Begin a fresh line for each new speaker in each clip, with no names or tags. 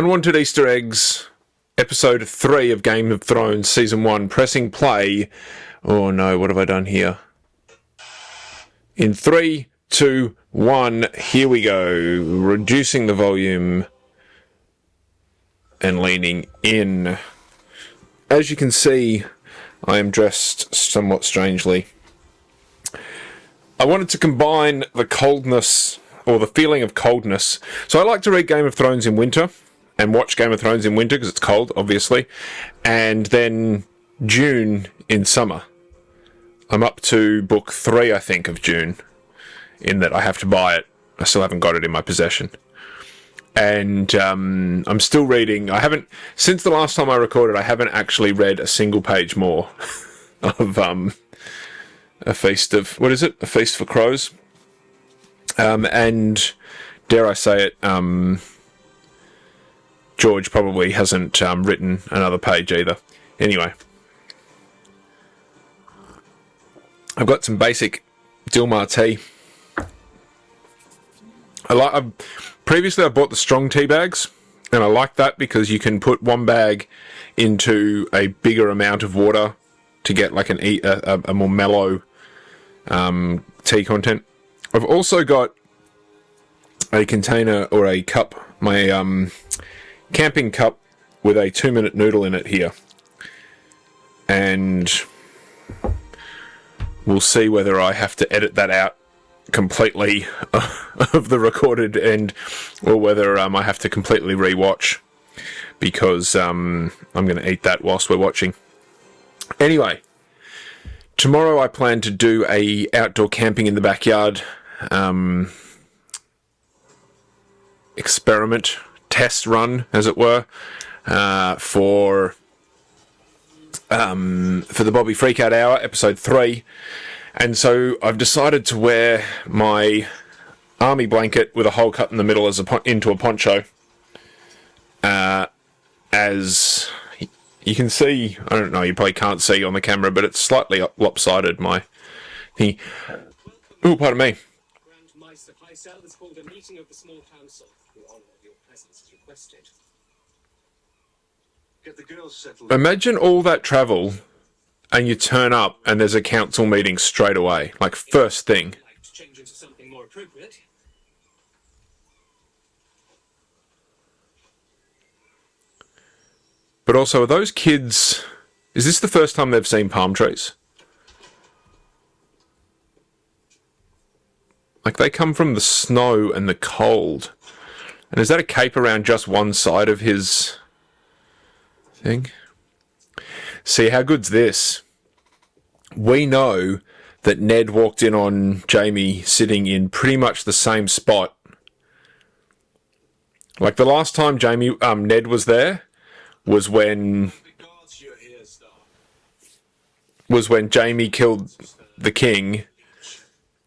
Unwanted Easter Eggs, Episode 3 of Game of Thrones, Season 1, pressing play. Oh no, what have I done here? In 3, 2, 1, here we go. Reducing the volume and leaning in. As you can see, I am dressed somewhat strangely. I wanted to combine the coldness, or the feeling of coldness. So I like to read Game of Thrones in winter, and watch Game of Thrones in winter, because it's cold, obviously. And then June in summer. I'm up to book 3, I think, of June, in that I have to buy it. I still haven't got it in my possession. And I'm still reading. I haven't, since the last time I recorded, I haven't actually read a single page more of A Feast of, what is it? A Feast for Crows. And dare I say it, George probably hasn't written another page either. Anyway, I've got some basic Dilmah tea. Previously I bought the strong tea bags, and I like that because you can put one bag into a bigger amount of water to get like a more mellow tea content. I've also got a container or a cup, my camping cup with a 2-minute noodle in it here, and we'll see whether I have to edit that out completely of the recorded end, or whether I have to completely rewatch, because I'm going to eat that whilst we're watching. Anyway, tomorrow I plan to do a outdoor camping in the backyard experiment, test run, as it were, for the Bobby Freakout Hour, episode 3. And so I've decided to wear my army blanket with a hole cut in the middle into a poncho. As you can see, I don't know, you probably can't see on the camera, but it's slightly lopsided, my thingy. Ooh, pardon me. A meeting of the small council. Your honor, your presence is requested. Get the girls settled. Imagine all that travel, and you turn up, and there's a council meeting straight away, like first thing. Like to change into something more appropriate. But also, are those kids? Is this the first time they've seen palm trees? Like, they come from the snow and the cold. And is that a cape around just one side of his thing? See, how good's this? We know that Ned walked in on Jaime sitting in pretty much the same spot. Like, the last time Ned was there was when Jaime killed the king,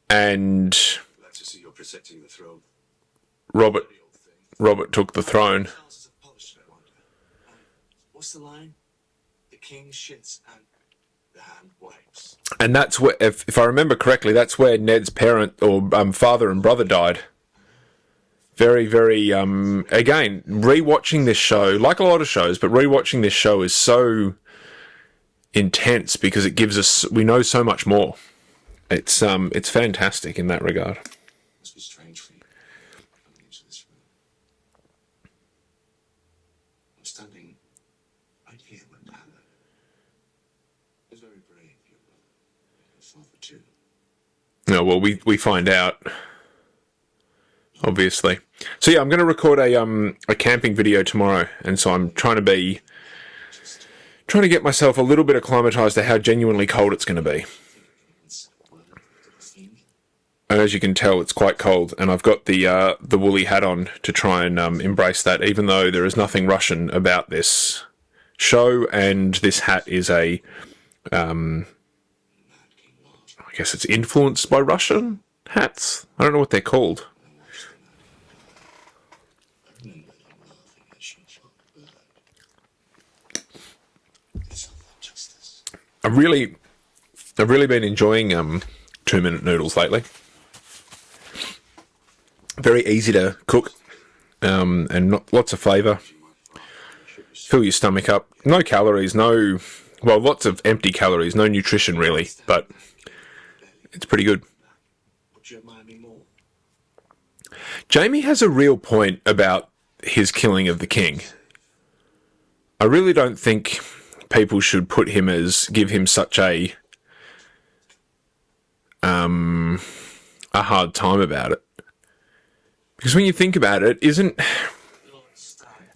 and Robert took the throne. What's the line? The king shits and the hand wipes. And that's where, if I remember correctly, that's where Ned's parent or father and brother died. Very, very, again, rewatching this show, like a lot of shows, but rewatching this show is so intense because it gives us, we know so much more. It's fantastic in that regard. Must be strange for you coming into this room. I'm standing right here with Tyler. It's very brave, your father too. No, well, we find out, obviously. So yeah, I'm going to record a camping video tomorrow, and so I'm trying to get myself a little bit acclimatized to how genuinely cold it's going to be. And as you can tell, it's quite cold, and I've got the woolly hat on to try and embrace that, even though there is nothing Russian about this show, and this hat is I guess it's influenced by Russian hats. I don't know what they're called. I've really been enjoying 2-minute noodles lately. Very easy to cook, and lots of flavour. fill your stomach up. No calories, no... Well, lots of empty calories, no nutrition really, but it's pretty good. Jaime has a real point about his killing of the king. I really don't think people should give him such a hard time about it. Because when you think about it, isn't...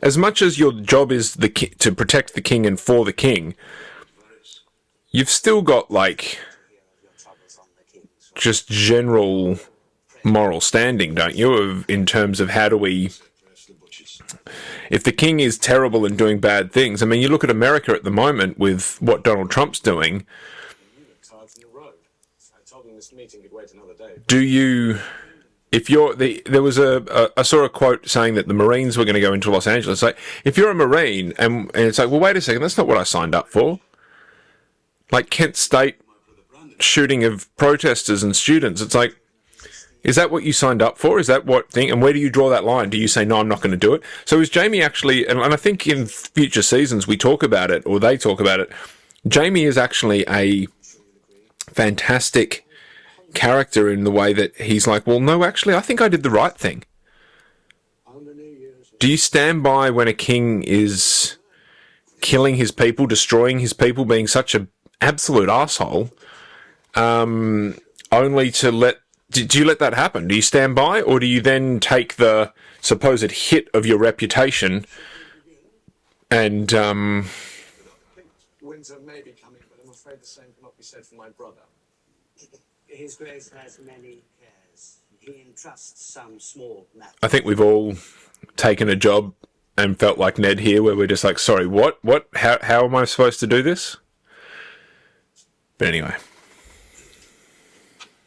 As much as your job is to protect the king and for the king, you've still got, like, just general moral standing, don't you? In terms of how do we... If the king is terrible and doing bad things, I mean, you look at America at the moment with what Donald Trump's doing. Do you... If you're there was I saw a quote saying that the Marines were going to go into Los Angeles. Like, if you're a Marine and it's like, well, wait a second, that's not what I signed up for. Like Kent State shooting of protesters and students. It's like, is that what you signed up for? Is that what thing? And where do you draw that line? Do you say, no, I'm not going to do it? So is Jaime actually, and I think in future seasons we talk about it, or they talk about it, Jaime is actually a fantastic character in the way that he's like, well, no, actually, I think I did the right thing. Do you stand by when a king is killing his people, destroying his people, being such an absolute asshole, only to let... Do you let that happen? Do you stand by, or do you then take the supposed hit of your reputation and...
Winter may be coming, but I'm afraid the same cannot be said for my brother. His Grace has many cares. He entrusts some small matter.
I think we've all taken a job and felt like Ned here, where we're just like, sorry, what? How am I supposed to do this? But anyway.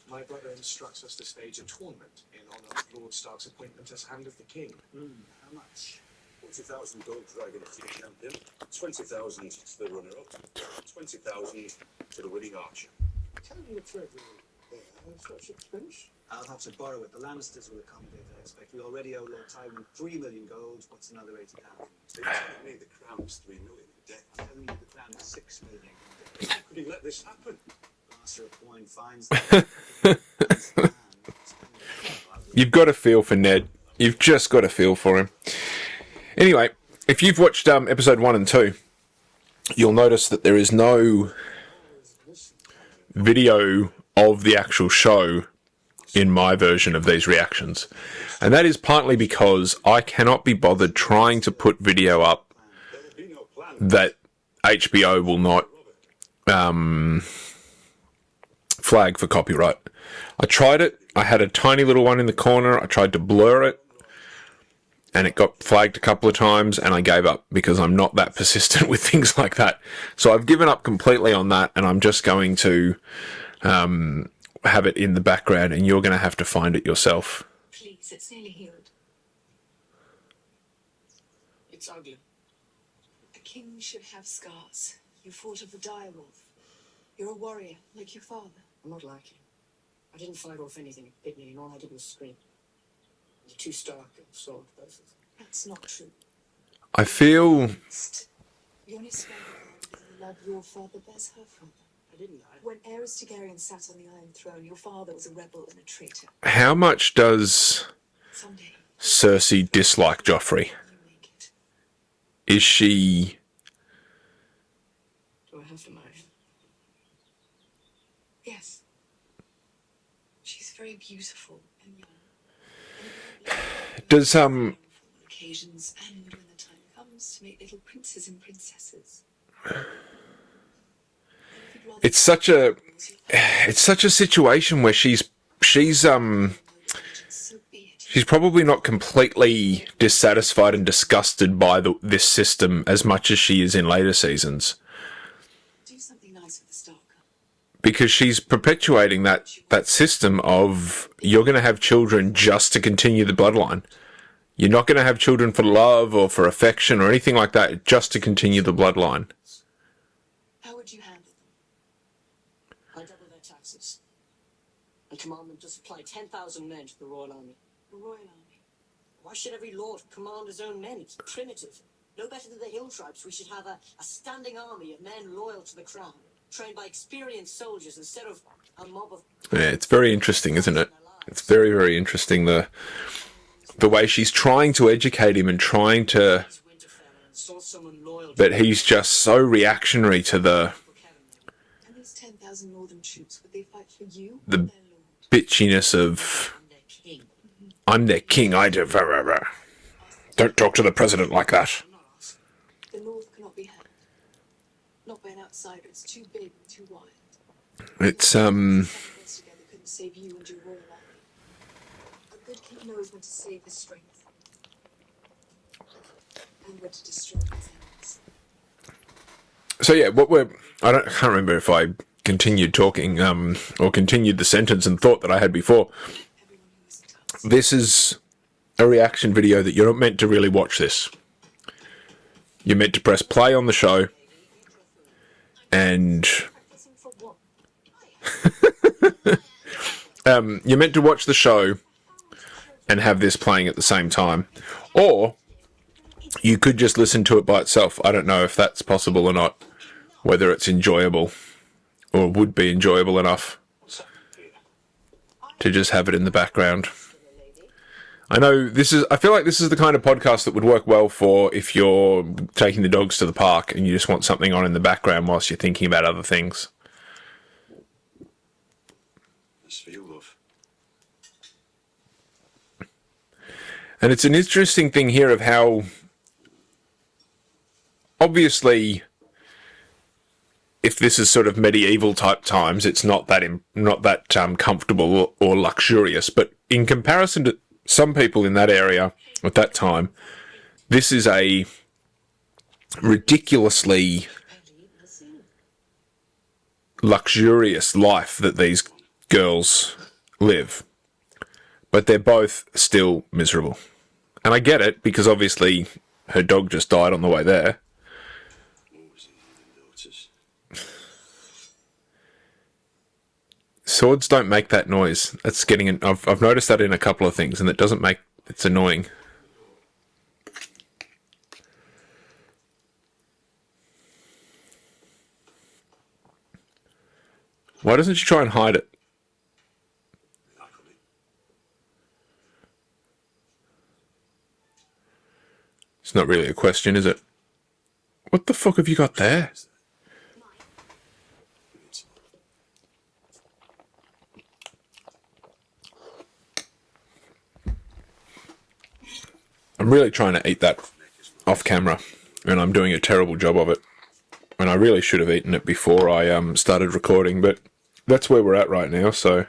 My brother instructs us to stage a tournament in honour of Lord Stark's appointment as Hand of the King. How much? 40,000 gold dragon to the champion, 20,000 to the runner-up, 20,000 to the winning archer. Tell me the truth. I'll have to borrow it. The Lannisters will accommodate, I expect. We already owe Lord Tywin 3 million gold. What's another 80,000? So you're telling me the crown is 3 million in debt? I'm telling you the crown is 6 million in debt. How could he let this happen? Master of Coin finds that.
You've got a feel for Ned. You've just got a feel for him. Anyway, if you've watched episode 1 and 2, you'll notice that there is no video of the actual show in my version of these reactions. And that is partly because I cannot be bothered trying to put video up that HBO will not flag for copyright. I tried it. I had a tiny little one in the corner. I tried to blur it, and it got flagged a couple of times, and I gave up because I'm not that persistent with things like that. So I've given up completely on that, and I'm just going to have it in the background, and you're going to have to find it yourself.
Please, it's nearly healed.
It's ugly.
A king should have scars. You fought of the direwolf. You're a warrior, like your father.
I'm not like him. I didn't fight off anything that bit me, and all I did was scream.
You're too stark and sword, both of them.
That's not true.
I feel...
You only spoke about the love your father bears her father.
I didn't.
When Aerys Targaryen sat on the Iron Throne, your father was a rebel and a traitor.
How much does
Someday,
Cersei dislike Joffrey?
you make it.
Is she...
Do I have to marry him?
Yes. She's very beautiful and young.
Does,
Occasions, and when the time comes to make little princes and princesses.
It's such a situation where she's probably not completely dissatisfied and disgusted by this system as much as she is in later seasons.
Do something nice for the Stark.
Because she's perpetuating that system of you're going to have children just to continue the bloodline. You're not going to have children for love or for affection or anything like that, just to continue the bloodline.
How would you handle them?
I double their taxes. And command them to supply 10,000 men to the Royal Army.
The Royal Army.
Why should every lord command his own men? It's primitive. No better than the hill tribes, we should have a standing army of men loyal to the crown, trained by experienced soldiers instead of a mob of...
Yeah, it's very interesting, isn't it? It's very, very interesting, the way she's trying to educate him and trying to... But he's just so reactionary to the
And these 10,000 northern troops, would they fight for you or
The-
their lord?
bitchiness of, I'm their king, I do... Don't talk to the president like that.
The north cannot be held. Not by an outsider. It's too big and too wide.
It's,
Seven of us together couldn't save you and your royal army. A good king knows when to save his strength and when to destroy his enemies.
So yeah, I can't remember if I continued talking, or continued the sentence and thought that I had before.
Everyone who isn't us.
This is a reaction video that you're not meant to really watch this. You're meant to press play on the show and
Practicing for what?
you're meant to watch the show and have this playing at the same time. Or you could just listen to it by itself. I don't know if that's possible or not, whether it's enjoyable or would be enjoyable enough to just have it in the background. I know I feel like this is the kind of podcast that would work well for if you're taking the dogs to the park and you just want something on in the background whilst you're thinking about other things.
That's for you, love.
And it's an interesting thing here of how, obviously, if this is sort of medieval type times, it's not that comfortable or luxurious. But in comparison to some people in that area at that time, this is a ridiculously luxurious life that these girls live. But they're both still miserable. And I get it, because obviously her dog just died on the way there. Swords don't make that noise. That's I've noticed that in a couple of things, and it doesn't make... It's annoying. Why doesn't she try and hide it? It's not really a question, is it? What the fuck have you got there? I'm really trying to eat that off camera, and I'm doing a terrible job of it. And I really should have eaten it before I started recording, but that's where we're at right now, so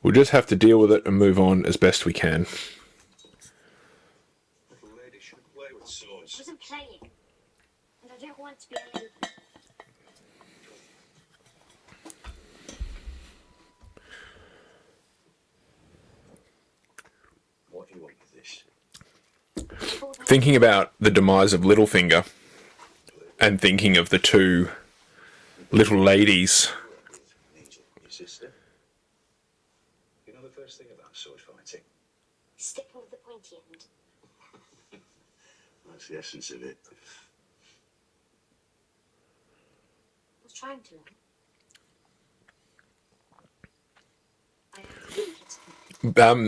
we'll just have to deal with it and move on as best we can.
Little lady shouldn't play with
I
swords.
wasn't playing, and I don't want to be alone.
What do you want with this?
Thinking about the demise of Littlefinger, and thinking of the two little ladies.
Angel, your sister? You know the first thing about sword fighting?
Sticking with the pointy end.
That's the essence of it.
I was trying to learn. I have to make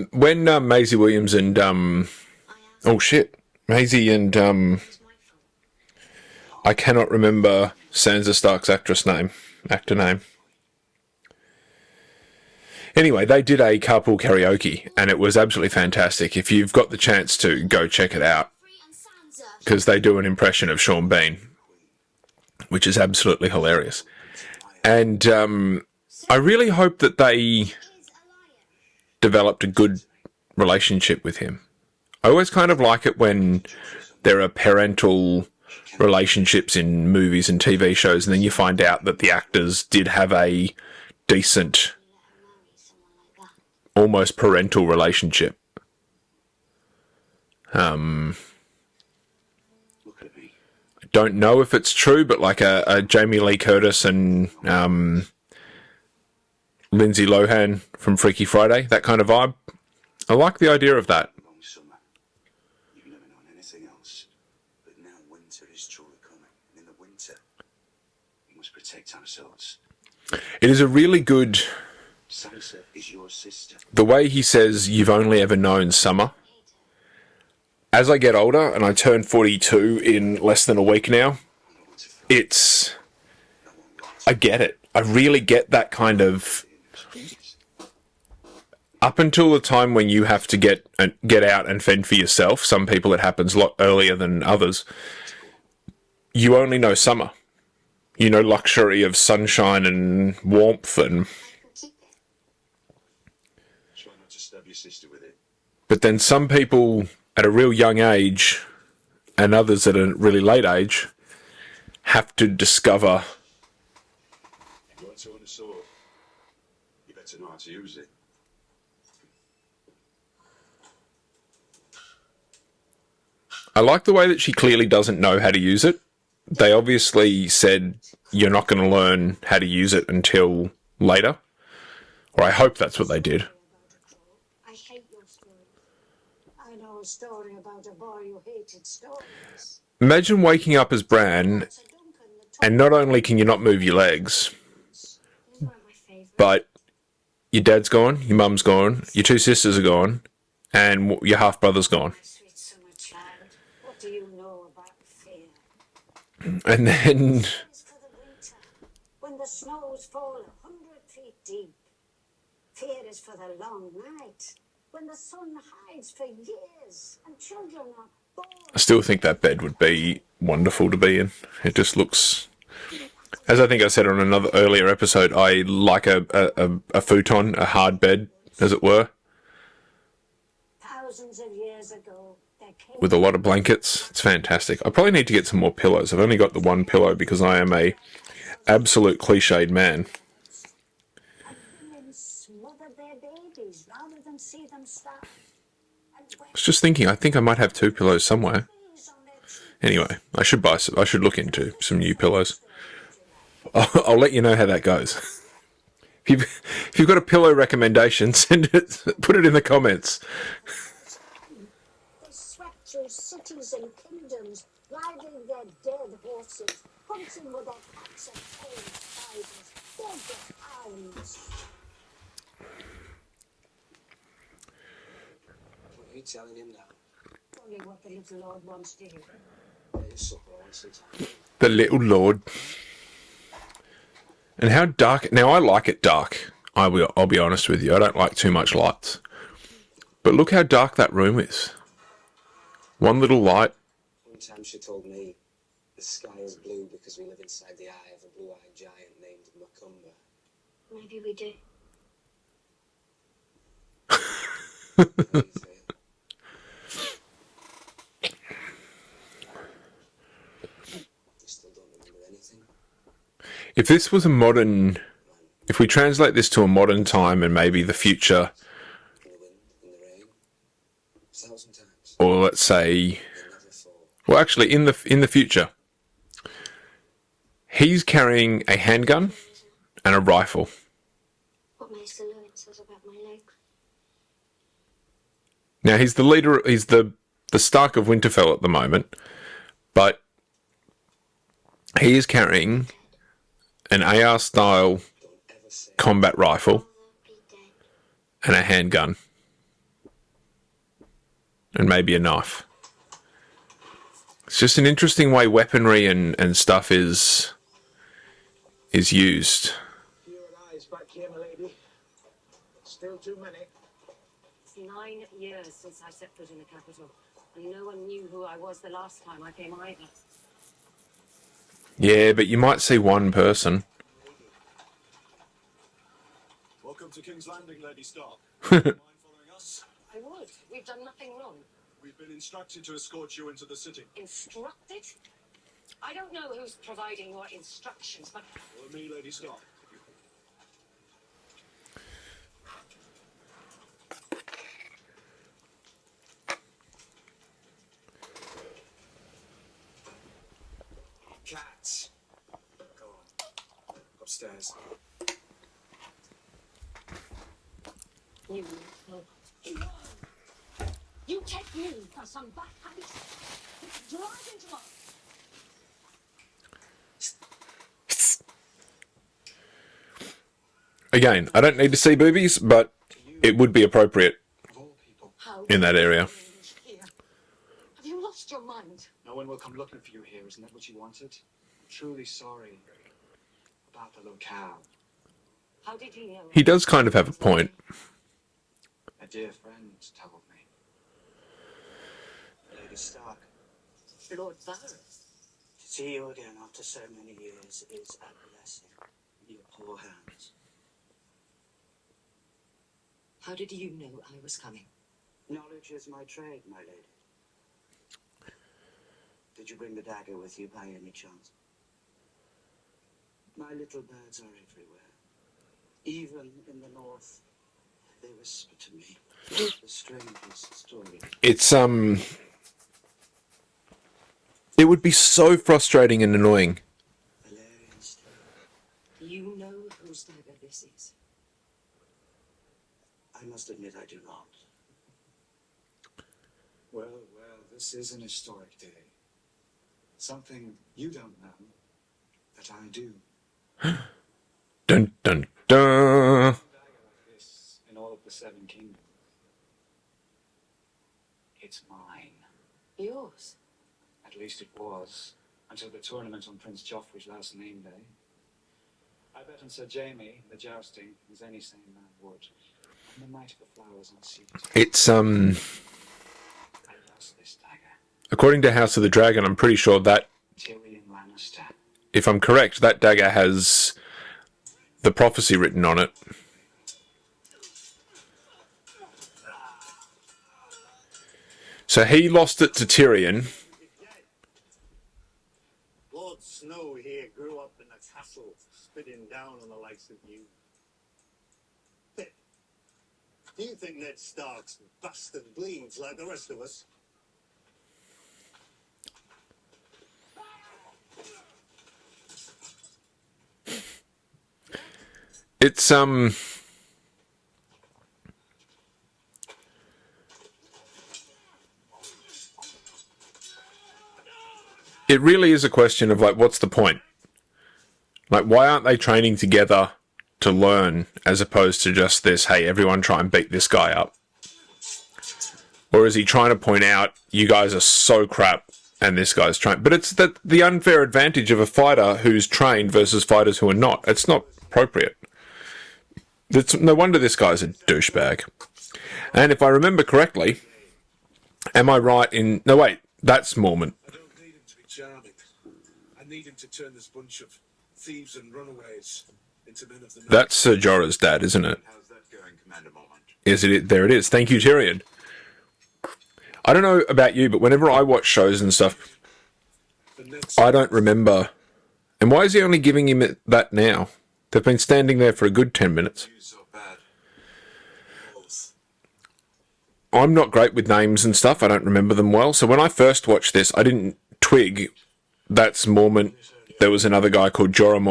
it.
When Maisie Williams and Maisie and
It's my fault.
I cannot remember Sansa Stark's actor name. Anyway, they did a carpool karaoke, and it was absolutely fantastic. If you've got the chance to go check it out, because they do an impression of Sean Bean, which is absolutely hilarious. And I really hope that they developed a good relationship with him. I always kind of like it when there are parental relationships in movies and TV shows, and then you find out that the actors did have a decent, almost parental relationship.
Look at me.
I don't know if it's true, but like a Jamie Lee Curtis and Lindsay Lohan from Freaky Friday, that kind of vibe. I like the idea of that.
Long summer. You've never known anything else. But now winter is truly coming. And in the winter, we must protect ourselves.
It is a really good...
Sansa is your sister.
The way he says you've only ever known summer. As I get older, and I turn 42 in less than a week now, it's... I get it. I really get that kind of... Up until the time when you have to get out and fend for yourself, some people it happens a lot earlier than others, you only know summer. You know luxury of sunshine and warmth and...
Try not to stab your sister with it.
But then some people at a real young age and others at a really late age have to discover...
If you want to own a sword, you better know how to use it.
I like the way that she clearly doesn't know how to use it. They obviously said you're not going to learn how to use it until later. Or I hope that's what they did.
I hate your story. I know a story about a boy who hated stories.
Imagine waking up as Bran, and not only can you not move your legs,
Those weren't my favourite.
but your dad's gone, your mum's gone, your two sisters are gone, and your half-brother's gone.
My sweet summer child.
What do you know about fear?
And then...
It's for the winter, when the snows fall 100 feet deep. Fear is for the long night, when the sun hides for years and children are born.
I still think that bed would be wonderful to be in. It just looks... As I think I said on another earlier episode, I like a futon, a hard bed, as it were,
Thousands of years ago, there came
with a lot of blankets. It's fantastic. I probably need to get some more pillows. I've only got the one pillow because I am a absolute cliched man.
and women smothered their babies rather than see them starve. And
I was just thinking, I think I might have two pillows somewhere.
weapons on their cheeks.
Anyway, I should look into some new pillows. I'll let you know how that goes. If you've got a pillow recommendation, put it in the comments.
They swept through cities and kingdoms, riding their dead horses, hunting with their packs of tame spiders, gorgeous hounds.
What are you telling him now?
Only what the little Lord wants to hear.
His supper on sometime.
The little lord. And how dark... Now, I like it dark. I'll be honest with you. I don't like too much lights. But look how dark that room is. One little light.
One time she told me the sky is blue because we live inside the eye of a blue-eyed giant named Macumber.
Maybe we do.
What do you think? You still don't remember anything?
If this was a modern... If we translate this to a modern time and maybe the future,
In the wind, in the rain? 1,000 times.
or let's say...
They never fall.
Well, actually, in the future, he's carrying a handgun and a rifle.
What Maester Lewin says about my leg.
Now, he's the leader... He's the Stark of Winterfell at the moment, but he is carrying an AR-style
Don't ever say
combat rifle
Be dead.
and a handgun. And maybe a knife. It's just an interesting way weaponry and stuff is used.
Fewer eyes back here, my lady. Still too many.
It's 9 years since I set foot in the capital, and no one knew who I was the last time I came either.
Yeah, but you might see one person.
Welcome to King's Landing, Lady Stark. Mind following us?
I would. We've done nothing wrong.
We've been instructed to escort you into the city.
Instructed? I don't know who's providing your instructions, but
Follow me, Lady Stark.
cats. Go on. Upstairs.
you take me for some backhanded drive into us.
Again, I don't need to see boobies, but it would be appropriate
Of all people,
How
in that area.
here? Have you lost your mind?
no one will come looking for you here. Isn't that what you wanted? I'm truly sorry about the locale.
How did he know?
He does kind of have a point.
A dear friend told me. Lady Stark,
Lord Baron.
to see you again after so many years is a blessing. Your poor hands.
How did you know I was coming?
Knowledge is my trade, my lady. Did you bring the dagger with you by any chance? My little birds are everywhere. Even in the north, they whisper to me the strangest stories.
It's it would be so frustrating and annoying.
Valerian steel.
You know whose dagger this is.
I must admit I do not. Well, this is an historic day. Something you don't know that I do.
Dun dun dun.
Dagger like this in all of the Seven Kingdoms. It's mine.
Yours.
At least it was, until the tournament on Prince Joffrey's last name day. I bet on Sir Jaime, the jousting, as any sane man would. And the Knight of the Flowers on seat.
It's
I lost this dagger.
according to House of the Dragon, I'm pretty sure that,
Tyrion Lannister.
if I'm correct, that dagger has the prophecy written on it. So he lost it to Tyrion.
Lord Snow here grew up in a castle, spitting down on the likes of you. Pip, do you think Ned Stark's bastard bleeds like the rest of us?
It's it really is a question of, like, what's the point? Like, why aren't they training together to learn, as opposed to just this, hey, everyone try and beat this guy up? Or is he trying to point out, you guys are so crap and this guy's trained? But it's the unfair advantage of a fighter who's trained versus fighters who are not. It's not appropriate. It's no wonder this guy's a douchebag. And if I remember correctly, am I right in... No, wait, that's Mormont.
I don't need him to be charming. I need him to turn this bunch of thieves and runaways into men of the night.
That's Ser Jorah's dad, isn't it?
How's that going, Commander Mormont?
Is it? There it is. Thank you, Tyrion. I don't know about you, but whenever I watch shows and stuff, I don't remember. And why is he only giving him that now? They've been standing there for a good 10 minutes.
So bad.
I'm not great with names and stuff. I don't remember them well. So when I first watched this, I didn't twig that's Mormont. There was another guy called Jorah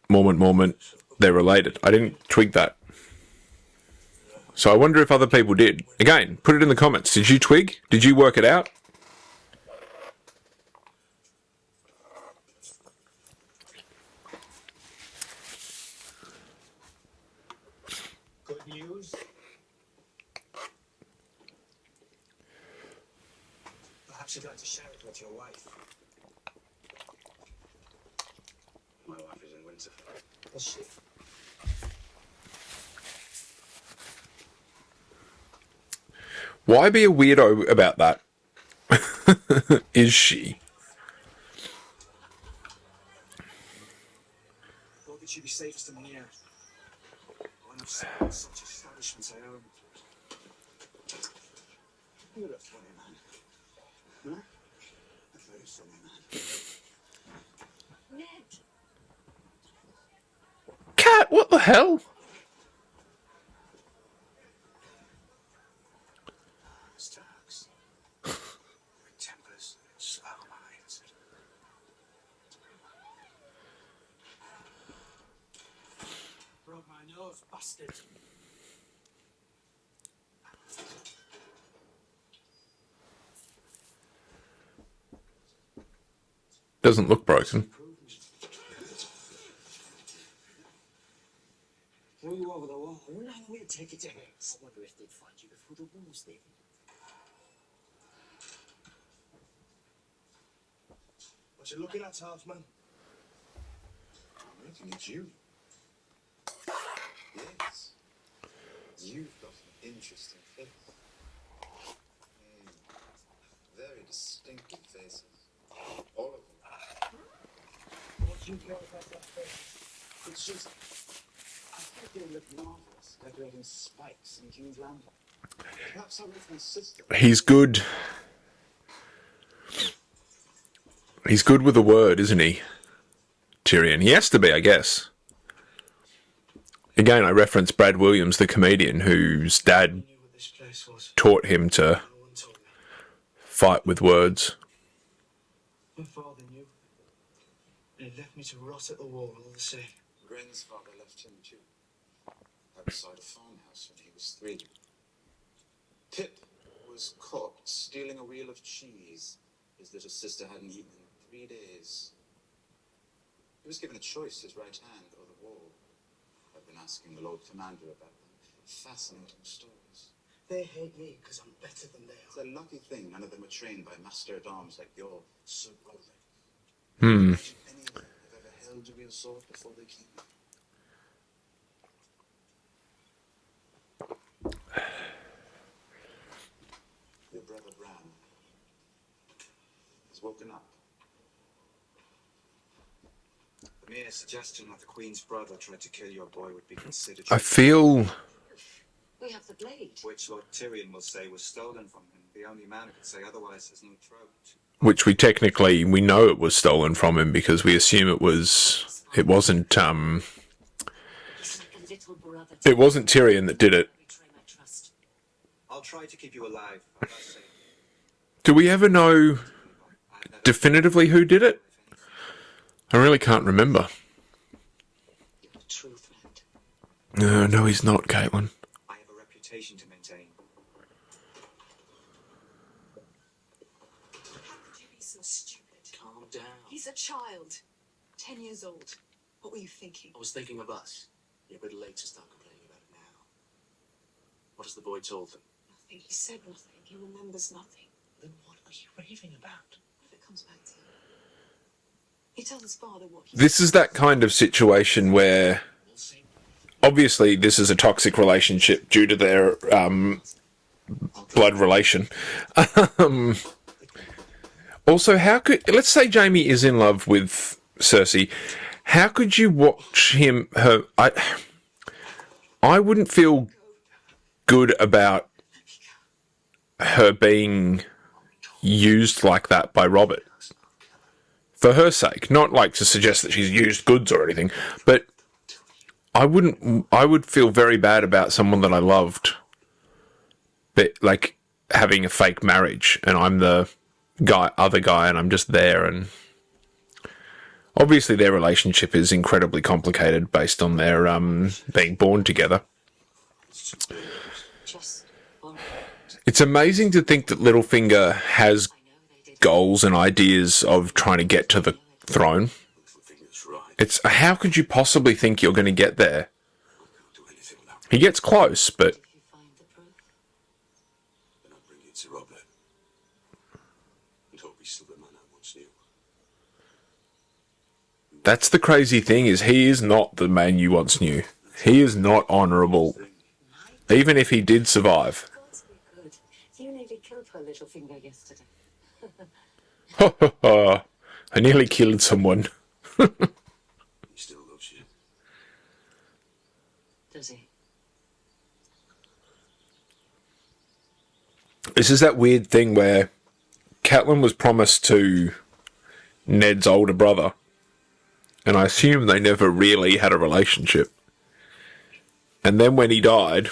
Mormont. They're related. I didn't twig that. So I wonder if other people did. Again, put it in the comments. Did you twig? Did you work it out?
Good news? Perhaps you'd like to share it with your wife.
My wife is in Winterfell.
Is she?
Why be a weirdo about that? Is she?
Thought that she'd be safest in here. One of such establishments I own. You're a funny man. Huh? A very funny man.
Ned!
Cat, what the hell?
Starks. Quick tempers, slow minds. Broke my nose, bastard.
Doesn't look broken.
Who are you all
take it to Hicks.
I wonder if they'd find you before the wars, David.
What you looking at, Halfman?
I'm looking at you. Yes. You've got an interesting face. Very distinctive faces. All of them.
What do you care about that face? It's just, I think they look marvelous, decorating spikes in huge lantern.
Perhaps I with my sister.
He's good. He's good with a word, isn't he, Tyrion? He has to be, I guess. Again, I reference Brad Williams, the comedian, whose dad
Knew what this place was.
taught him to
No one told me.
fight with words.
My father knew. And he left me to rot at the wall all the same.
Gren's father left him too. Outside a farmhouse when he was 3. Pip was caught stealing a wheel of cheese his little sister hadn't eaten in 3 days. He was given a choice, his right hand or the wall. I've been asking the Lord Commander about them. Fascinating stories.
They hate me because I'm better than they
It's
are.
a lucky thing none of them were trained by master-at-arms like your Sir Roderick. Imagine any of them have ever held a real sword before they came. Your brother Bran has woken up.
The mere suggestion that the Queen's brother tried to kill your boy would be considered
I feel
We have the blade.
which Lord Tyrion will say was stolen from him. The only man who could say otherwise has no throat.
which we know it was stolen from him because we assume it wasn't
He's like a little brother to
it wasn't Tyrion that did it.
betray my trust.
I'll try to keep you alive. I'm not saying
Do we ever know
I've never
definitively who did it? I really can't remember.
You're a true friend.
No, he's not, Caitlin.
I have a reputation to maintain.
How could you be so stupid?
Calm down.
He's a child. 10 years old. What were you thinking?
I was thinking of us. You're a bit late to start complaining about it now. What has the boy told them?
Nothing. He said nothing. He remembers nothing.
Then what are you raving about?
What if it comes back to him? He tells his father what he
This is that kind of situation where
We'll see.
obviously this is a toxic relationship due to their blood relation. Also, let's say Jaime is in love with Cersei. How could you watch I wouldn't feel good about her being used like that by Robert. For her sake, not like to suggest that she's used goods or anything, but I would feel very bad about someone that I loved, but like having a fake marriage and I'm the other guy and I'm just there, and obviously their relationship is incredibly complicated based on their being born together.
Just borrowed.
It's amazing to think that Littlefinger has
I know they did.
goals and ideas of trying to get to the throne.
Littlefinger's right.
It's how could you possibly think you're going to get there?
Can't do anything without
He gets close, but
If you find the proof,
then I'll bring it to Robert. And hope he's still the man I once knew.
that's the crazy thing, is he is not the man you once knew. He is not honourable, even if he did survive.
gods be good. You nearly killed her little finger yesterday.
I nearly killed someone.
He still loves you.
Does he?
This is that weird thing where Catelyn was promised to Ned's older brother, and I assume they never really had a relationship. And then when he died,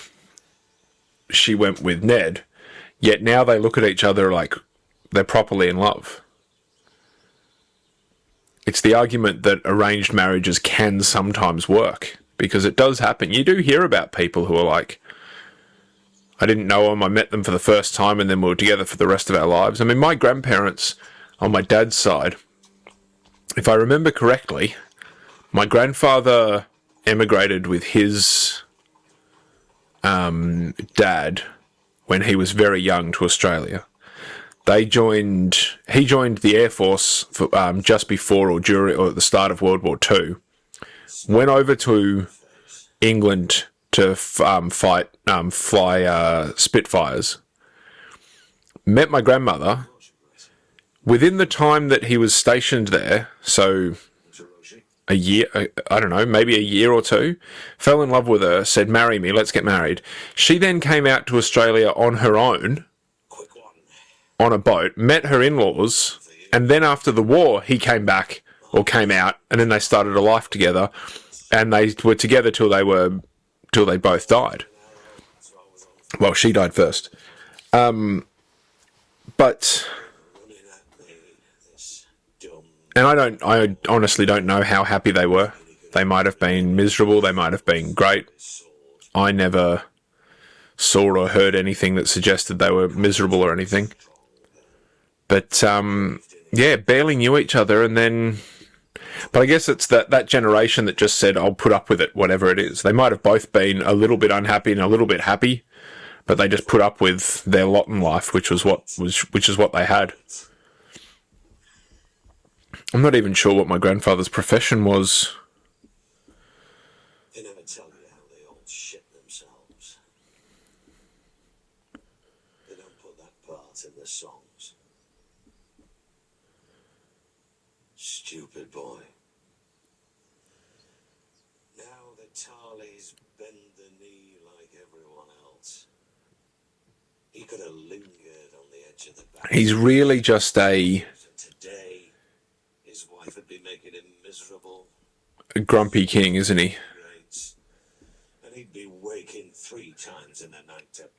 she went with Ned, yet now they look at each other like they're properly in love. It's the argument that arranged marriages can sometimes work, because it does happen. You do hear about people who are like, I didn't know them, I met them for the first time, and then we were together for the rest of our lives. I mean, my grandparents on my dad's side, if I remember correctly, my grandfather emigrated with his dad when he was very young to Australia. He joined the Air Force for, just before or during or at the start of World War II. Went over to England to fly Spitfires. Met my grandmother. Within the time that he was stationed there, so a year, I don't know, maybe a year or two, fell in love with her, said, marry me, let's get married. She then came out to Australia on her own, on a boat, met her in-laws, and then after the war, he came back, or came out, and then they started a life together, and they were together till they both died. Well, she died first. But... And I honestly don't know how happy they were. They might have been miserable, they might have been great. I never saw or heard anything that suggested they were miserable or anything. But, yeah, barely knew each other, and then... But I guess it's that generation that just said, I'll put up with it, whatever it is. They might have both been a little bit unhappy and a little bit happy, but they just put up with their lot in life, which is what they had. I'm not even sure what my grandfather's profession was.
They never tell you how they all shit themselves. They don't put that part in the songs. Stupid boy. Now the Tarleys bend the knee like everyone else. He could have lingered on the edge of the back.
He's really just a grumpy king, isn't he?
And he'd be waking 3 times in the night to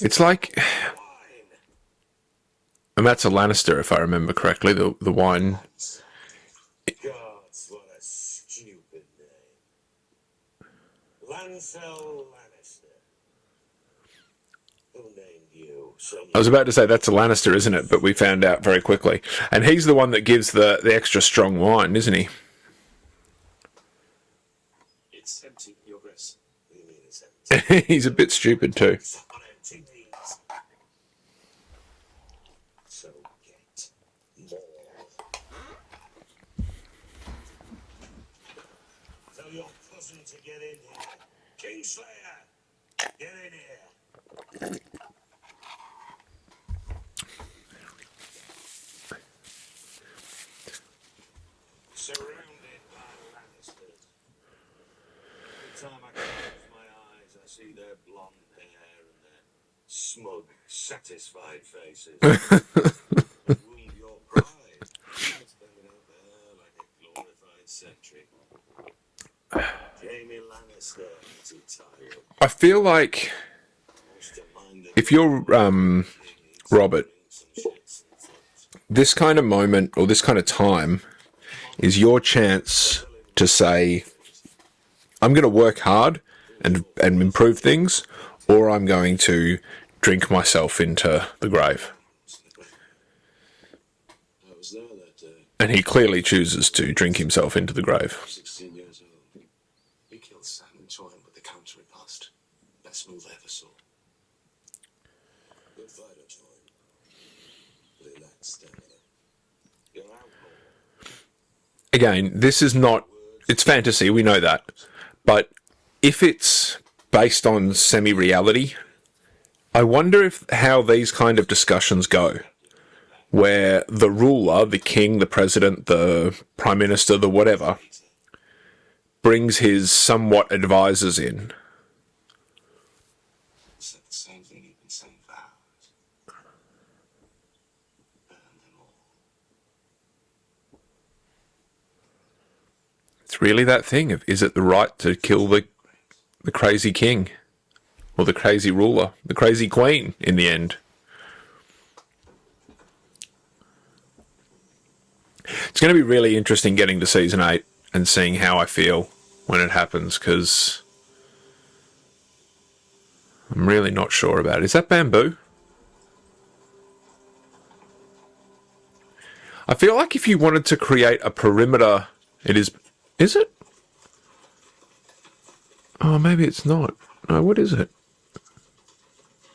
it's like, and that's a Lannister, if I remember correctly. The wine.
Gods, what a stupid name. Lancel Lannister. Who named you?
I was about to say that's a Lannister, isn't it? But we found out very quickly. And he's the one that gives the extra strong wine, isn't he?
It's empty, Your Grace. What do you mean it's empty?
He's a bit stupid too.
So get more. Tell your cousin to get in here. Kingslayer, get in here. Surrounded by Lannisters. Every time I close my eyes, I see their blonde hair and their smug, satisfied faces. Rule your pride. Standing out there like a glorified sentry. Jamie Lannister, to Tyrell.
I feel like if you're Robert, this kind of moment or this kind of time is your chance to say, I'm going to work hard and improve things, or I'm going to drink myself into the grave.
I was there that day.
And he clearly chooses to drink himself into the grave.
16 years old. We killed Sam and Toyn with the counter repast. Best move I ever saw. Good fighter, Toyn. But he lacked stamina. You're out, Paul.
Again, this is not... It's fantasy, we know that. But if it's based on semi-reality, I wonder how these kind of discussions go. Where the ruler, the king, the president, the prime minister, the whatever, brings his somewhat advisors in.
Said the same thing you've been saying for hours. Burn them all.
It's really that thing of, is it the right to kill the crazy king? Or the crazy ruler? The crazy queen, in the end? It's going to be really interesting getting to Season 8 and seeing how I feel when it happens, because I'm really not sure about it. Is that bamboo? I feel like if you wanted to create a perimeter, it is... Is it? Oh, maybe it's not. No, what is it?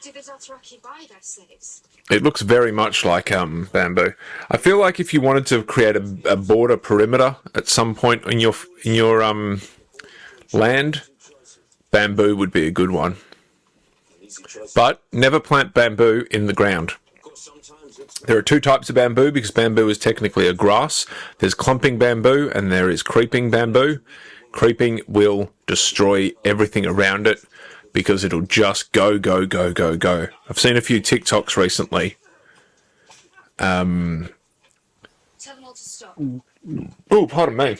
Do the Dothraki buy their slaves?
It looks very much like bamboo. I feel like if you wanted to create a border perimeter at some point in your land, bamboo would be a good one. But never plant bamboo in the ground. There are two types of bamboo because bamboo is technically a grass. There's clumping bamboo and there is creeping bamboo. Creeping will destroy everything around it because it'll just go, go, go, go, go. I've seen a few TikToks recently.
Tell them all to stop.
Oh, pardon me.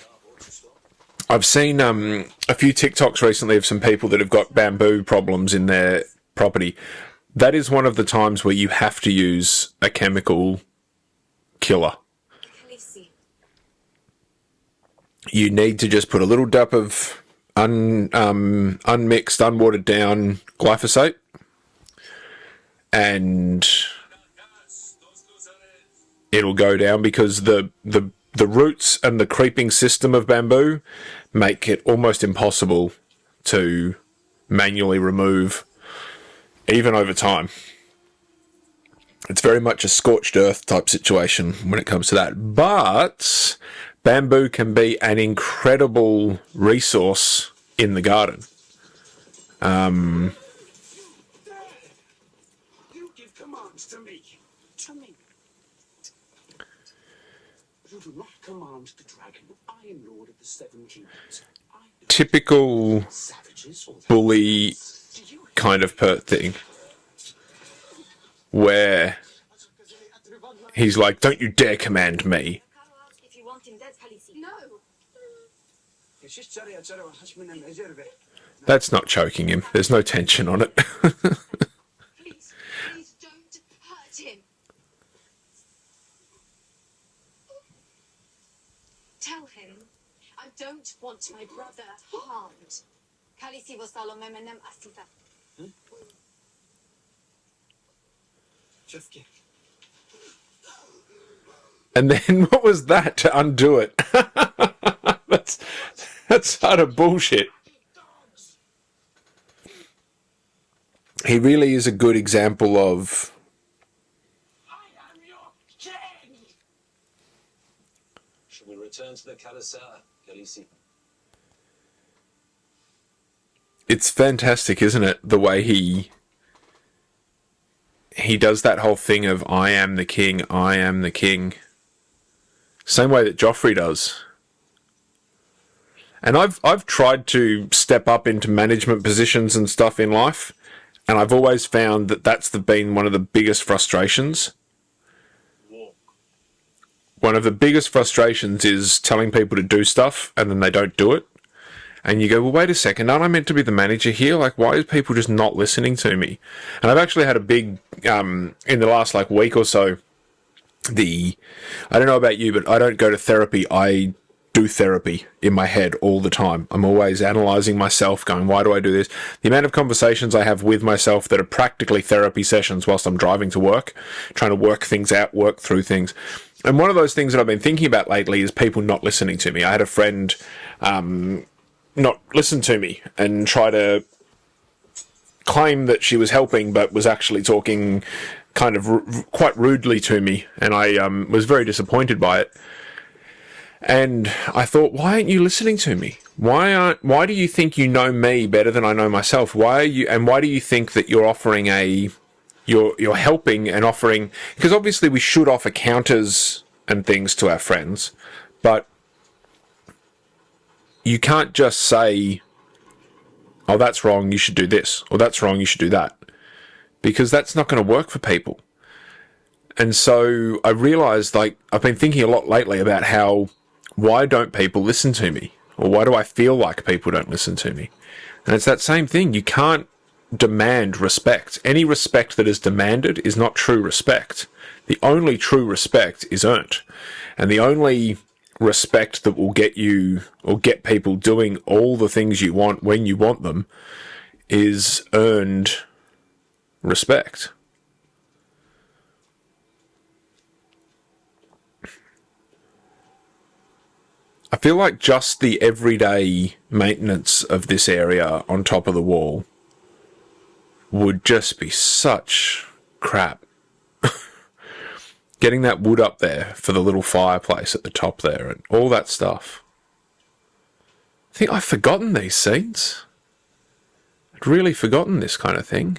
I've seen a few TikToks recently of some people that have got bamboo problems in their property. That is one of the times where you have to use a chemical killer. You need to just put a little dab of unmixed, unwatered down glyphosate, and it'll go down because the roots and the creeping system of bamboo make it almost impossible to manually remove, even over time. It's very much a scorched earth type situation when it comes to that. But bamboo can be an incredible resource in the garden.
You give commands to me. To me. You do not command the dragon. I am Lord of the Seven Kingdoms.
Typical bully kind of thing, where he's like, "Don't you dare command me."
If you want him dead, Khaleesi. No.
That's not choking him. There's no tension on it.
Please, please don't hurt him. Tell him I don't want my brother harmed. Khaleesi was menem asita.
And then what was that to undo it? That's utter bullshit. He really is a good example of
Should we return to the Calasar, Khaleesi?
it's fantastic, isn't it? The way he does that whole thing of I am the king, I am the king. Same way that Joffrey does. And I've tried to step up into management positions and stuff in life, and I've always found that that's been one of the biggest frustrations. One of the biggest frustrations is telling people to do stuff and then they don't do it. And you go, well, wait a second, aren't I meant to be the manager here? Like, why is people just not listening to me? And I've actually had a big, in the last week or so, I don't know about you, but I don't go to therapy. I do therapy in my head all the time. I'm always analysing myself, going, why do I do this? The amount of conversations I have with myself that are practically therapy sessions whilst I'm driving to work, trying to work things out, work through things. And one of those things that I've been thinking about lately is people not listening to me. I had a friend not listen to me and try to claim that she was helping but was actually talking kind of quite rudely to me, and I was very disappointed by it. And I thought, why aren't you listening to me? Why do you think you know me better than I know myself? Why do you think that you're offering you're helping and offering, because obviously we should offer counters and things to our friends, but you can't just say, oh, that's wrong, you should do this, or that's wrong, you should do that, because that's not going to work for people. And so I realised, I've been thinking a lot lately about why don't people listen to me? Or why do I feel like people don't listen to me? And it's that same thing. You can't demand respect. Any respect that is demanded is not true respect. The only true respect is earned. And the only respect that will get you or get people doing all the things you want when you want them is earned respect. I feel like just the everyday maintenance of this area on top of the wall would just be such crap. Getting that wood up there for the little fireplace at the top there and all that stuff. I think I've forgotten these scenes. I'd really forgotten this kind of thing.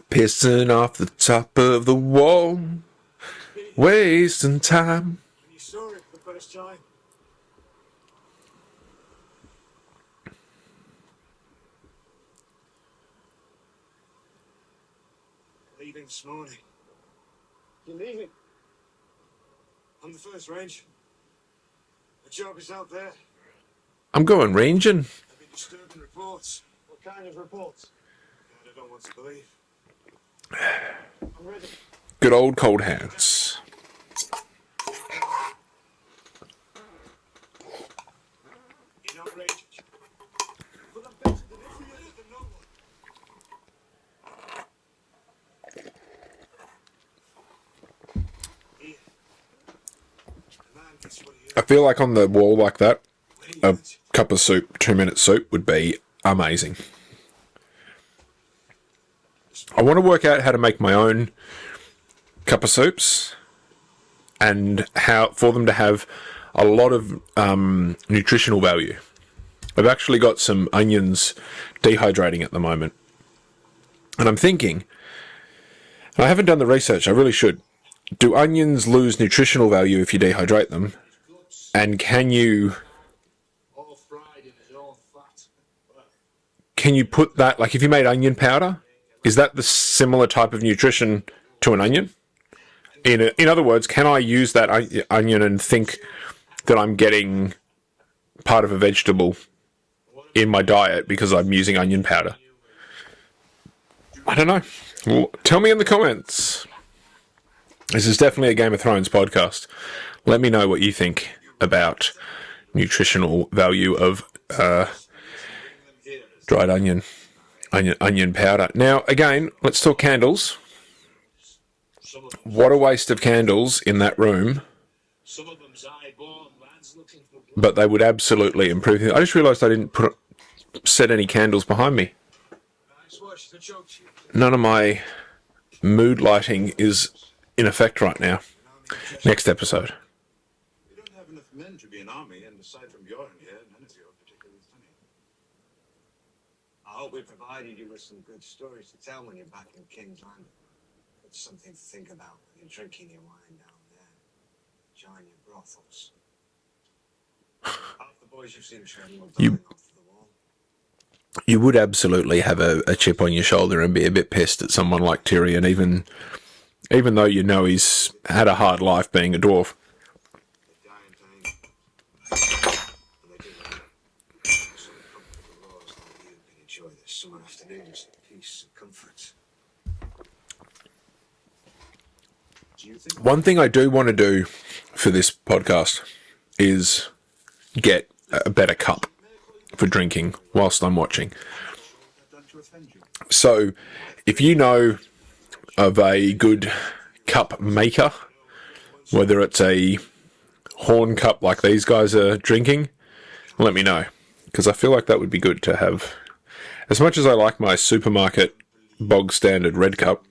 Pissing off the top of the wall, wasting time.
When you saw it for the first time, leaving this morning.
You're leaving?
On the first range. The job is out there.
I'm going ranging.
There've been disturbing reports.
What kind of reports?
I don't want to believe.
I'm ready.
Good old cold hands.
You're not raging. But I'm better than every other than no one. Here. The man gets what he
I feel like on the wall like that, a cup of soup, 2-minute soup would be amazing. I want to work out how to make my own cup of soups and how for them to have a lot of nutritional value. I've actually got some onions dehydrating at the moment. And I'm thinking, and I haven't done the research, I really should. Do onions lose nutritional value if you dehydrate them? And can you put that, like if you made onion powder, is that the similar type of nutrition to an onion? In other words, can I use that onion and think that I'm getting part of a vegetable in my diet because I'm using onion powder? I don't know. Well, tell me in the comments. This is definitely a Game of Thrones podcast. Let me know what you think about nutritional value of dried onion powder. Now, again, let's talk candles. What a waste of candles in that room. But they would absolutely improve things. I just realised I didn't set any candles behind me. None of my mood lighting is in effect right now. Next episode.
We don't have enough men to be an army, and aside from Bjorn here, none of you are particularly funny.
I hope we provided you with some good stories to tell when you're back in King's Landing. It's something to think about when you're drinking your wine down there, enjoying your brothels. Half the boys you've seen training will die off the wall.
You would absolutely have a chip on your shoulder and be a bit pissed at someone like Tyrion, even though you know he's had a hard life being a dwarf.
They die in time. And they do that. So the comfortable laws like you can enjoy this summer afternoons in peace and comfort.
One thing I do want to do for this podcast is get a better cup for drinking whilst I'm watching. So, if you know of a good cup maker, whether it's a horn cup like these guys are drinking, let me know. Because I feel like that would be good to have. As much as I like my supermarket bog standard red cup,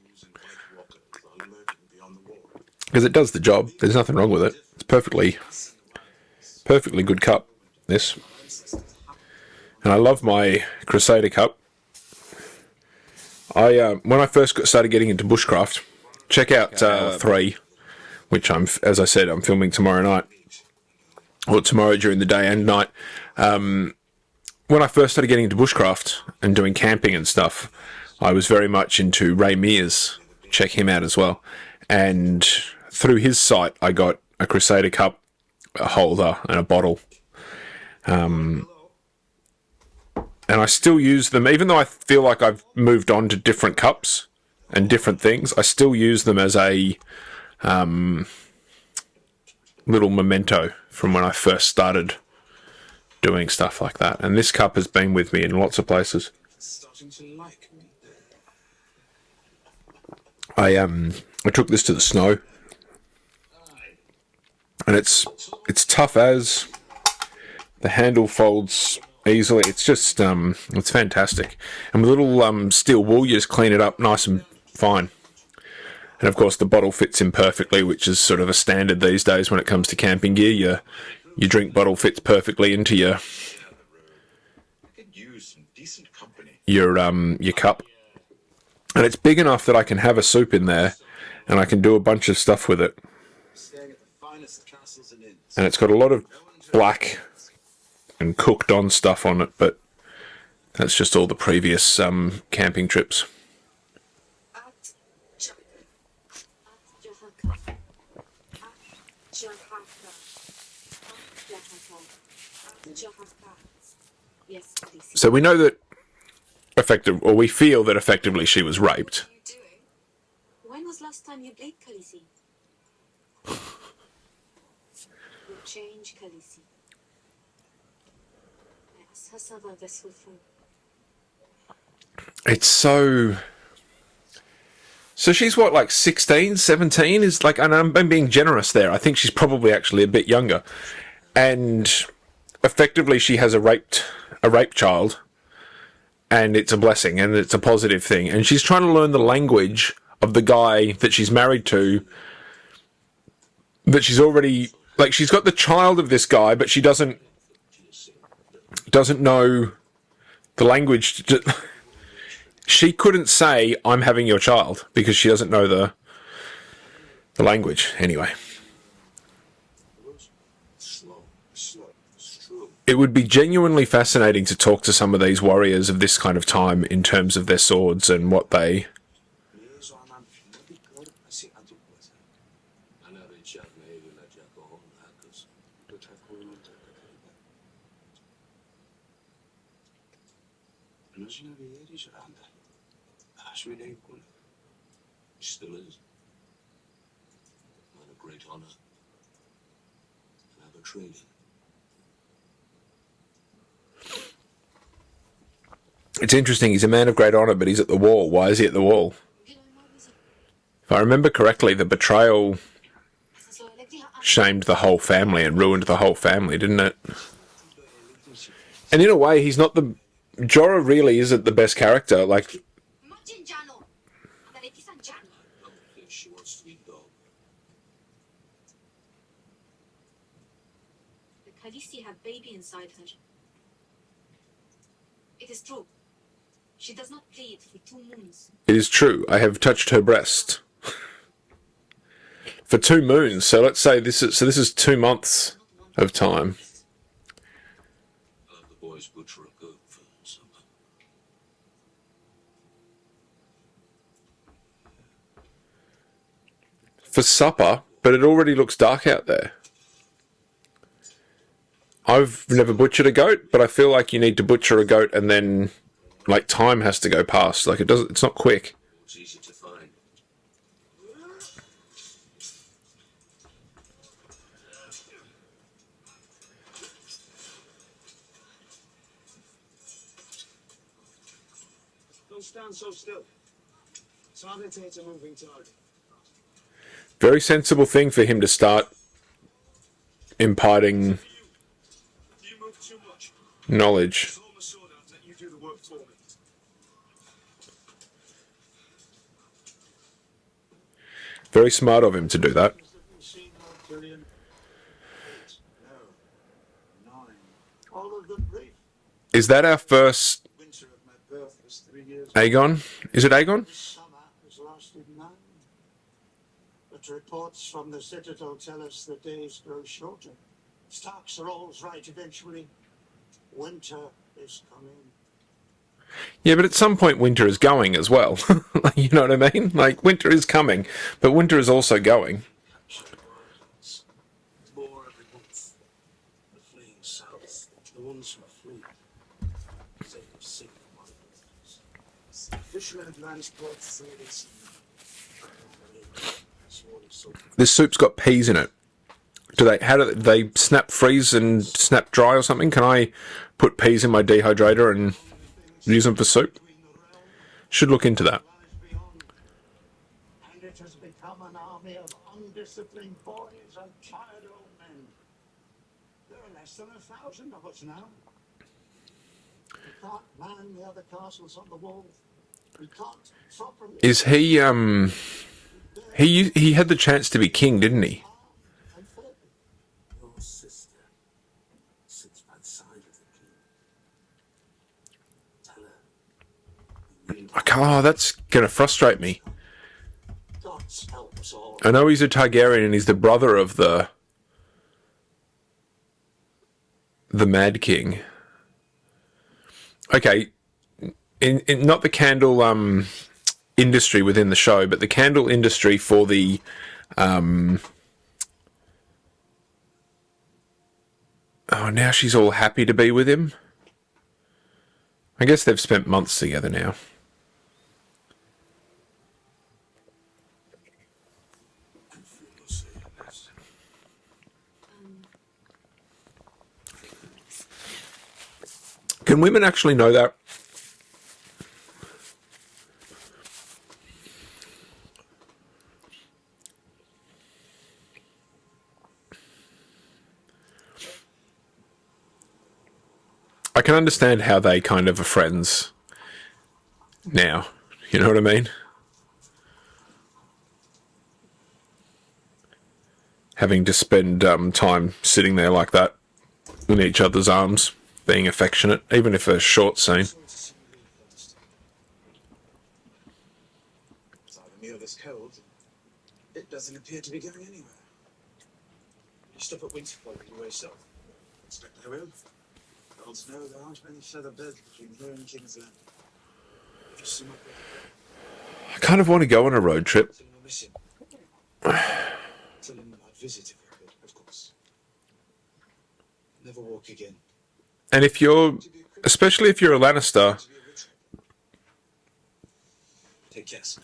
because it does the job. There's nothing wrong with it. It's perfectly good cup, this. And I love my Crusader cup. When I first started getting into bushcraft, check out 3, which as I said, I'm filming tomorrow night. Or tomorrow during the day and night. When I first started getting into bushcraft and doing camping and stuff, I was very much into Ray Mears. Check him out as well. And through his site, I got a Crusader cup, a holder, and a bottle. And I still use them, even though I feel like I've moved on to different cups and different things, I still use them as a little memento from when I first started doing stuff like that. And this cup has been with me in lots of places.
starting to like me.
I took this to the snow, and it's tough as the handle folds easily. It's just it's fantastic, and with little steel wool, you just clean it up nice and fine. And of course, the bottle fits in perfectly, which is sort of a standard these days when it comes to camping gear. Your drink bottle fits perfectly into your cup, and it's big enough that I can have a soup in there, and I can do a bunch of stuff with it. And it's got a lot of black and cooked on stuff on it, but that's just all the previous camping trips. So we know that we feel that effectively she was raped.
When was last time you played Khaleesi? You change Khaleesi.
It's so she's what, like 16, 17? Is like, and I'm being generous there. I think she's probably actually a bit younger. And effectively she has a rape child, and it's a blessing and it's a positive thing. And she's trying to learn the language of the guy that she's married to, that she's already, like, she's got the child of this guy, but she doesn't know the language. She couldn't say, I'm having your child, because she doesn't know the language. Anyway. It would be genuinely fascinating to talk to some of these warriors of this kind of time in terms of their swords and what they...
Still is. And a great honor. And I betrayed him.
It's interesting, he's a man of great honour, but he's at the wall. Why is he at the wall? If I remember correctly, the betrayal shamed the whole family and ruined the whole family, didn't it? And in a way, he's not the... Jorah really isn't the best character. Like...
She wants to be dog.
The Khaleesi had baby inside her. It is true. She does not bleed for 2 moons.
It is true. I have touched her breast. For 2 moons. So let's say this is 2 months of time.
The boys butcher a goat for supper.
For supper, but it already looks dark out there. I've never butchered a goat, but I feel like you need to butcher a goat and then, like, time has to go past. Like, it's not quick.
It's easy to find.
Don't stand so still. Target a moving target.
Very sensible thing for him to start imparting
You move too much.
knowledge.
Hold my sword out and let you do the work for me.
Very smart of him to do that.
No. 9. All of them brief.
Is that our first
Winter of my birth was 3 years.
Aegon? Is it Aegon?
This summer has lasted 9. But reports from the Citadel tell us the days grow shorter. Starks are always right eventually. Winter is coming.
Yeah, but at some point winter is going as well. You know what I mean? Like, winter is coming, but winter is also going.
More every month. The fleeing south. The ones who flee. Sake of sick ones. Fishermen advance towards the sea.
This soup's got peas in it. How do they snap freeze and snap dry or something? Can I put peas in my dehydrator and Use them for soup. Should look into that.
And it has become an army of undisciplined boys and tired old men. There are less than 1,000 of us now. We can't man the other castles on the wall. We can't properly...
Is he he had the chance to be king, didn't he?
Your sister sits by the side of the king. Tell her.
Oh, that's gonna frustrate me.
God's help us all.
I know he's a Targaryen and he's the brother of the Mad King. Okay, in not the candle industry within the show, but the candle industry for the oh, now she's all happy to be with him. I guess they've spent months together now. Can women actually know that? I can understand how they kind of are friends now. You know what I mean? Having to spend time sitting there like that in each other's arms, being affectionate, even if a short scene.
It's either me or this cold. It doesn't appear to be going anywhere. You stop at Winterfell on your way south. Expect I will. Jon Snow, there aren't many feather beds between here and King's Land. Just some up there.
I kind of want to go on a road trip.
Tell him I'll miss him. Tell him I'd visit if I could, of course. Never walk again.
And if you're, especially if you're a Lannister,
Take yes.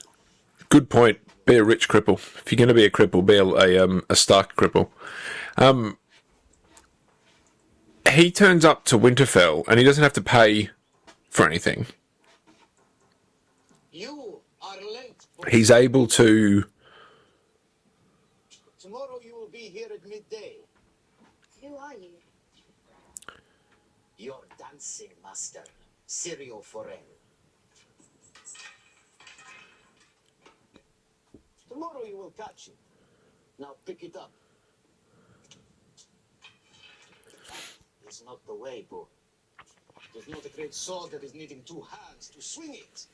good point, be a rich cripple. If you're going to be a cripple, be a Stark cripple. He turns up to Winterfell and he doesn't have to pay for anything.
You are late.
He's able to...
Tomorrow you will be here at midday.
Who are you?
Your dancing master, Sirio Forel. Tomorrow you will catch it. Now pick it up. That is not the way, boy. It is not a great sword that is needing two hands to swing it.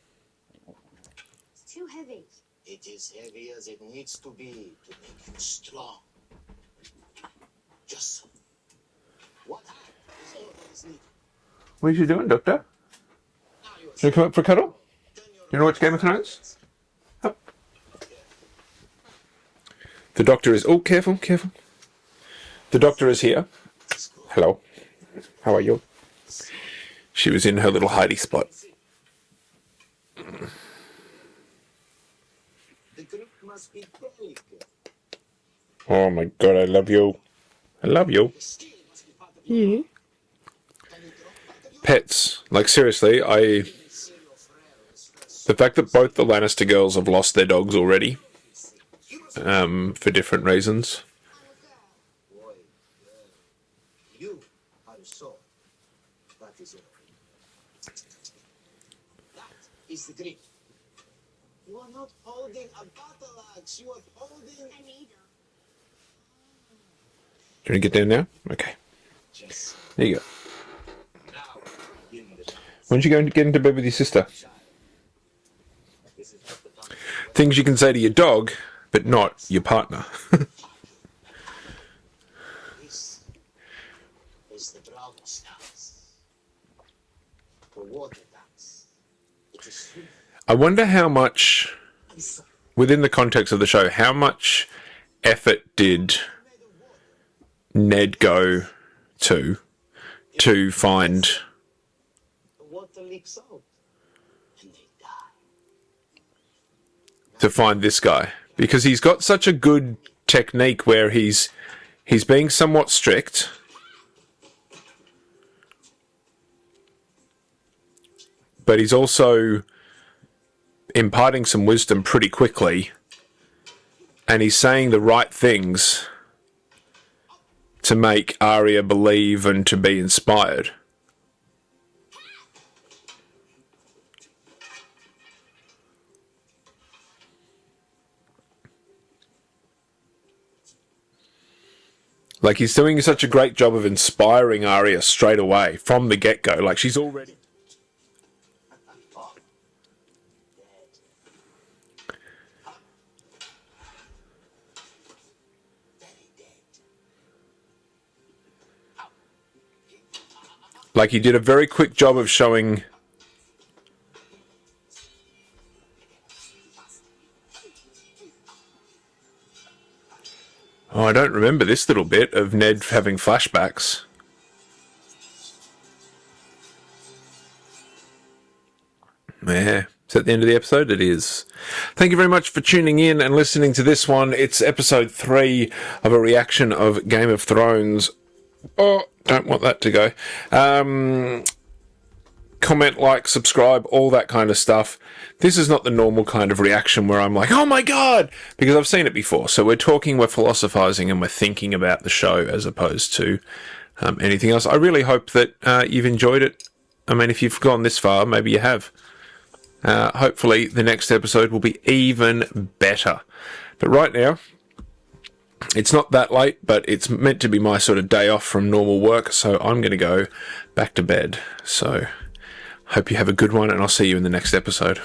It's too heavy.
It is heavy as it needs to be to make you strong. Just so. What hand is all that is needed?
What are you doing, Doctor? You come up for a cuddle? You know watch Game of Thrones? Up. The Doctor is... Oh, careful, careful. The Doctor is here. Hello. How are you? She was in her little hidey spot.
The grip must be delicate.
Oh my god, I love you. I love you.
The skill must be part of your
Yeah. Pets. Like, seriously, the fact that both the Lannister girls have lost their dogs already, for different reasons.
boy, girl. You are a sword. That is all. That is the grip. You are not holding a battle axe. You are holding
A needle.
Do you want to get down now? Okay.
just
There you go.
now. In the dance.
When'd you go and get into bed with your sister?
This is not the time.
Things you can say to your dog, but not your partner.
This is the Bravo dance. The water dance. It is sweet.
I wonder how much,
and so
within the context of the show, how much effort did Ned go to find...
the water leaks out. And they die.
to find this guy, because he's got such a good technique where he's being somewhat strict, but he's also imparting some wisdom pretty quickly, and he's saying the right things to make Arya believe and to be inspired. Like, he's doing such a great job of inspiring Arya straight away from the get-go. Like, she's already... Like, he did a very quick job of showing... Oh, I don't remember this little bit of Ned having flashbacks. Yeah. Is that the end of the episode? It is. Thank you very much for tuning in and listening to this one. It's episode 3 of a reaction of Game of Thrones. Oh, don't want that to go. Comment, like, subscribe, all that kind of stuff. This is not the normal kind of reaction where I'm like, oh my god, because I've seen it before. So we're philosophizing, and we're thinking about the show as opposed to anything else. I really hope that you've enjoyed it. I mean, if you've gone this far, maybe you have. Hopefully the next episode will be even better. But right now, it's not that late, but it's meant to be my sort of day off from normal work, so I'm going to go back to bed. So, hope you have a good one, and I'll see you in the next episode.